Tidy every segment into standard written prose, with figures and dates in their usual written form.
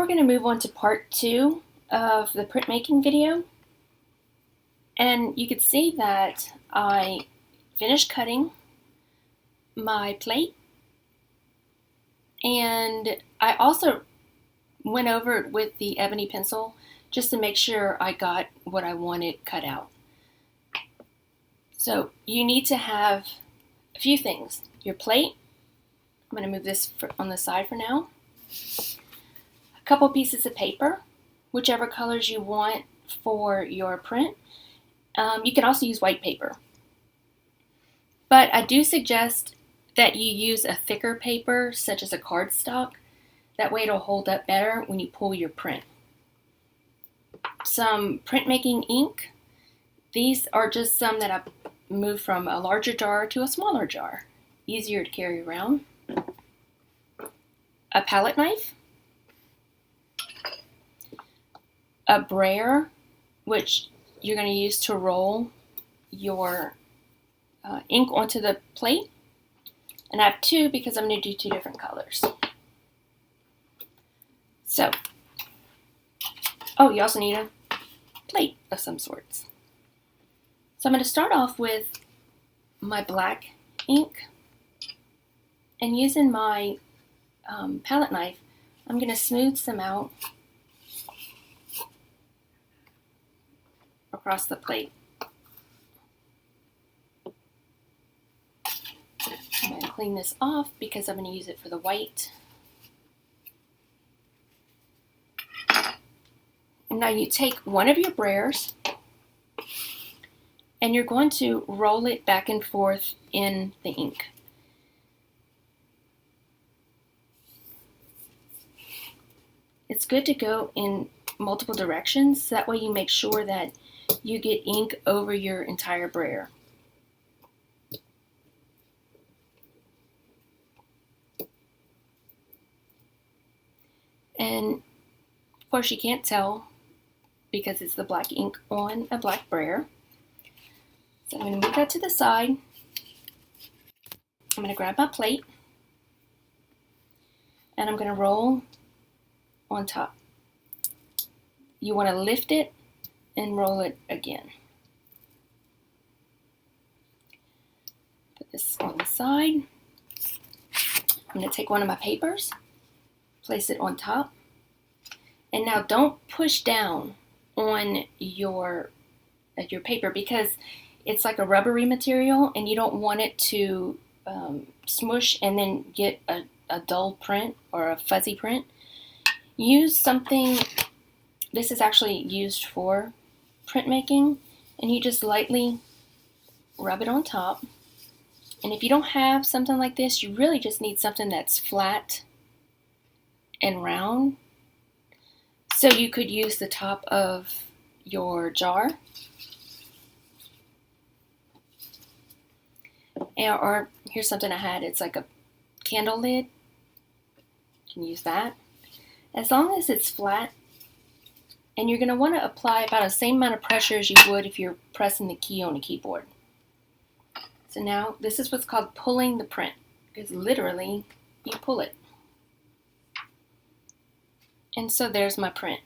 we're going to move on to part 2 of the printmaking video. And you can see that I finished cutting my plate, and I also went over it with the ebony pencil just to make sure I got what I wanted cut out. So you need to have a few things. Your plate, I'm going to move this on the side for now. A couple pieces of paper, whichever colors you want for your print. You can also use white paper. But I do suggest that you use a thicker paper, such as a cardstock. That way it'll hold up better when you pull your print. Some printmaking ink. These are just some that I moved from a larger jar to a smaller jar. Easier to carry around. A palette knife. A brayer, which you're going to use to roll your ink onto the plate. And I have two because I'm going to do two different colors. So, oh, you also need a plate of some sorts. So I'm going to start off with my black ink, and using my palette knife, I'm going to smooth some out across the plate. I'm going to clean this off because I'm going to use it for the white. And now you take one of your brayers and you're going to roll it back and forth in the ink. It's good to go in multiple directions, that way you make sure that you get ink over your entire brayer. And of course you can't tell because it's the black ink on a black brayer. So I'm going to move that to the side. I'm going to grab my plate and I'm going to roll on top. You want to lift it and roll it again. Put this on the side. I'm going to take one of my papers, place it on top, and now don't push down on your paper because it's like a rubbery material and you don't want it to smush and then get a dull print or a fuzzy print. Use something, this is actually used for printmaking, and you just lightly rub it on top. And if you don't have something like this, you really just need something that's flat and round. So you could use the top of your jar, or here's something I had, it's like a candle lid. You can use that. As long as it's flat, and you're going to want to apply about the same amount of pressure as you would if you're pressing the key on a keyboard. So now this is what's called pulling the print, because literally you pull it. And so there's my print.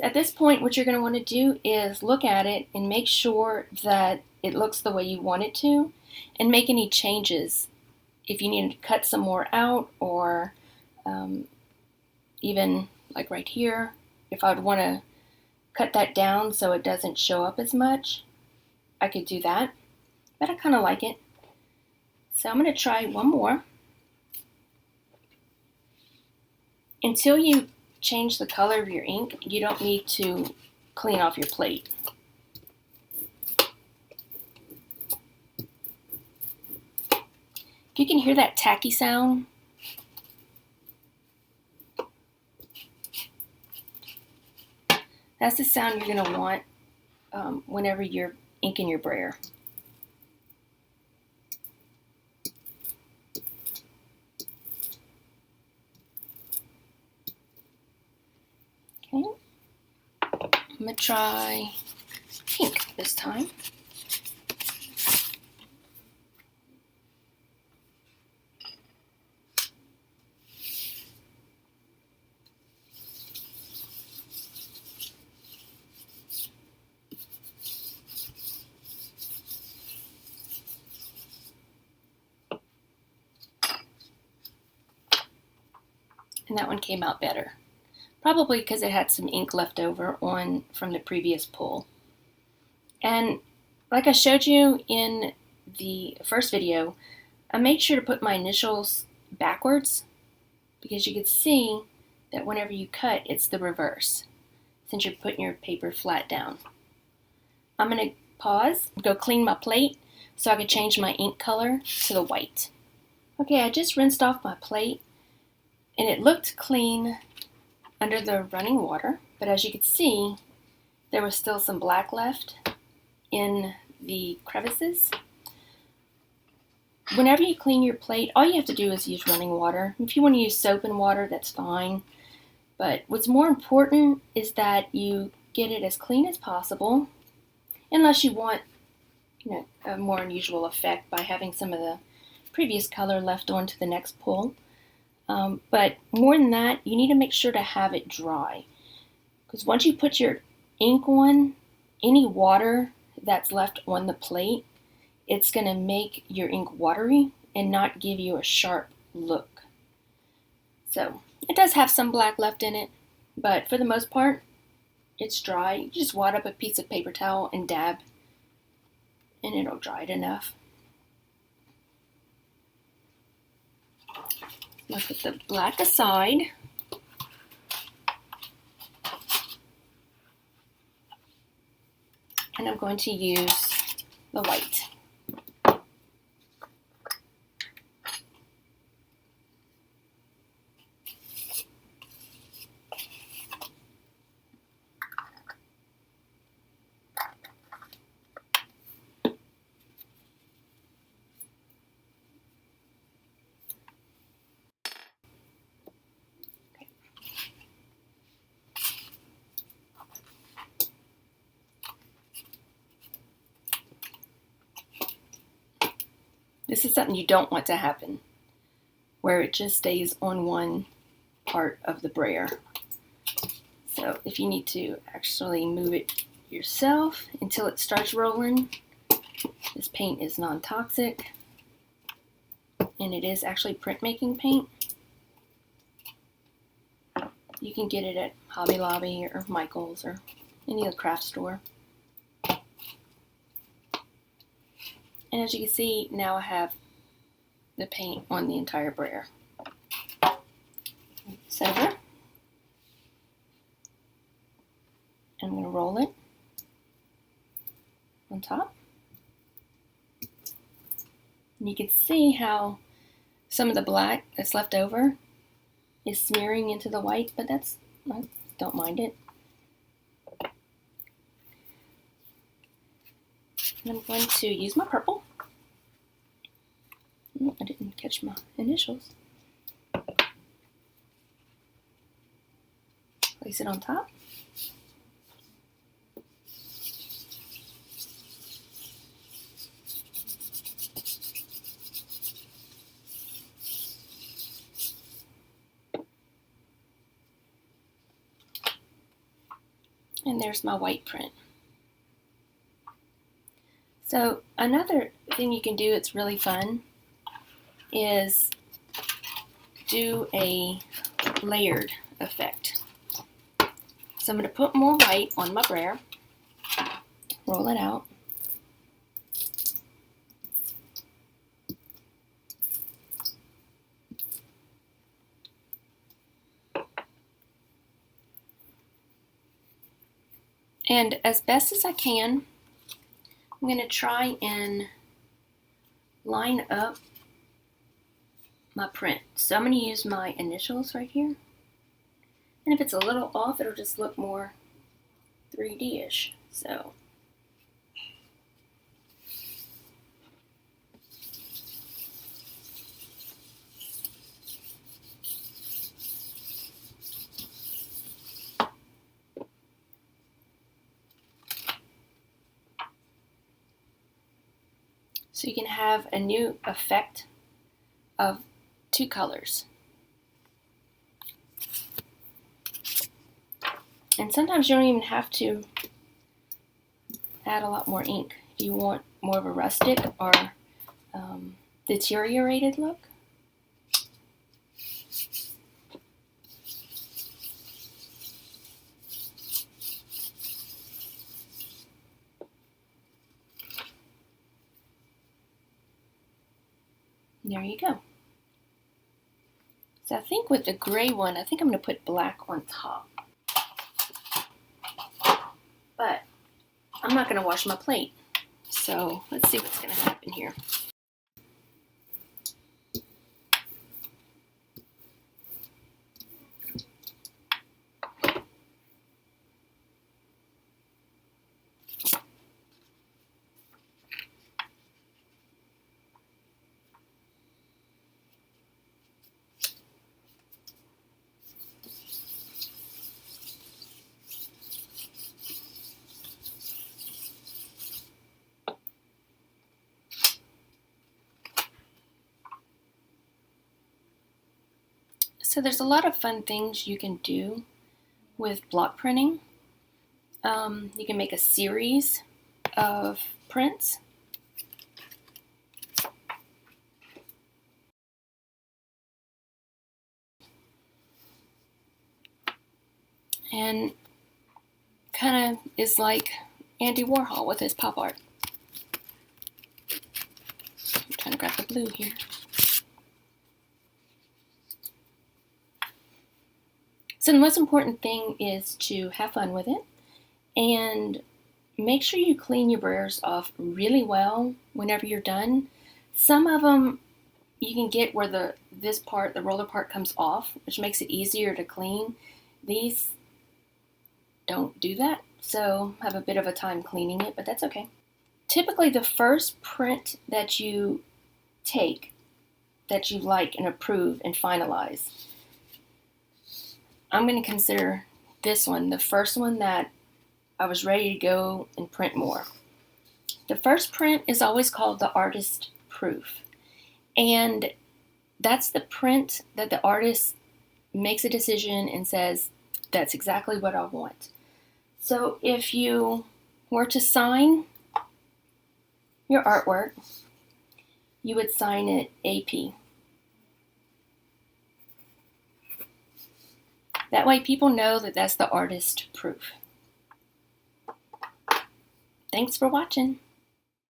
At this point, what you're going to want to do is look at it and make sure that it looks the way you want it to, and make any changes. If you need to cut some more out, or even like right here, if I would want to cut that down so it doesn't show up as much, I could do that. But I kind of like it. So I'm going to try one more. Until you change the color of your ink, you don't need to clean off your plate. If you can hear that tacky sound, that's the sound you're going to want whenever you're inking your brayer. Okay, I'm going to try pink this time. and that one came out better. Probably because it had some ink left over from the previous pull. And like I showed you in the first video, I made sure to put my initials backwards because you can see that whenever you cut, it's the reverse since you're putting your paper flat down. I'm going to pause, go clean my plate so I can change my ink color to the white. Okay, I just rinsed off my plate and it looked clean under the running water, but as you can see, there was still some black left in the crevices. Whenever you clean your plate, all you have to do is use running water. If you want to use soap and water, that's fine. But what's more important is that you get it as clean as possible, unless you want, a more unusual effect by having some of the previous color left on to the next pull. But more than that, you need to make sure to have it dry. Because once you put your ink on, any water that's left on the plate, it's going to make your ink watery and not give you a sharp look. So it does have some black left in it, but for the most part, it's dry. You just wad up a piece of paper towel and dab, and it'll dry it enough. I'll put the black aside. And I'm going to use the white. This is something you don't want to happen, where it just stays on one part of the brayer. So if you need to actually move it yourself until it starts rolling, this paint is non-toxic, and it is actually printmaking paint. You can get it at Hobby Lobby or Michael's or any other craft store. And as you can see, now I have the paint on the entire brayer. It's over. And I'm going to roll it on top. And you can see how some of the black that's left over is smearing into the white, but I don't mind it. And I'm going to use my purple. Oh, I didn't catch my initials. Place it on top. And there's my white print. So another thing you can do that's really fun is do a layered effect. So I'm going to put more white on my brayer, roll it out, and as best as I can, I'm going to try and line up my print. So I'm going to use my initials right here. And if it's a little off, it'll just look more 3D-ish. So you can have a new effect of two colors. And sometimes you don't even have to add a lot more ink. If you want more of a rustic or deteriorated look. There you go. So I think with the gray one, I think I'm going to put black on top. But I'm not going to wash my plate. So let's see what's going to happen here. So there's a lot of fun things you can do with block printing. You can make a series of prints. And kind of is like Andy Warhol with his pop art. I'm trying to grab the blue here. So the most important thing is to have fun with it and make sure you clean your burrs off really well whenever you're done. Some of them you can get where this part, the roller part, comes off, which makes it easier to clean. These don't do that, so have a bit of a time cleaning it, but that's okay. Typically the first print that you take that you like and approve and finalize, I'm going to consider this one the first one that I was ready to go and print more. The first print is always called the artist proof, and that's the print that the artist makes a decision and says, that's exactly what I want. So if you were to sign your artwork, you would sign it AP. That way people know that that's the artist proof. Thanks for watching.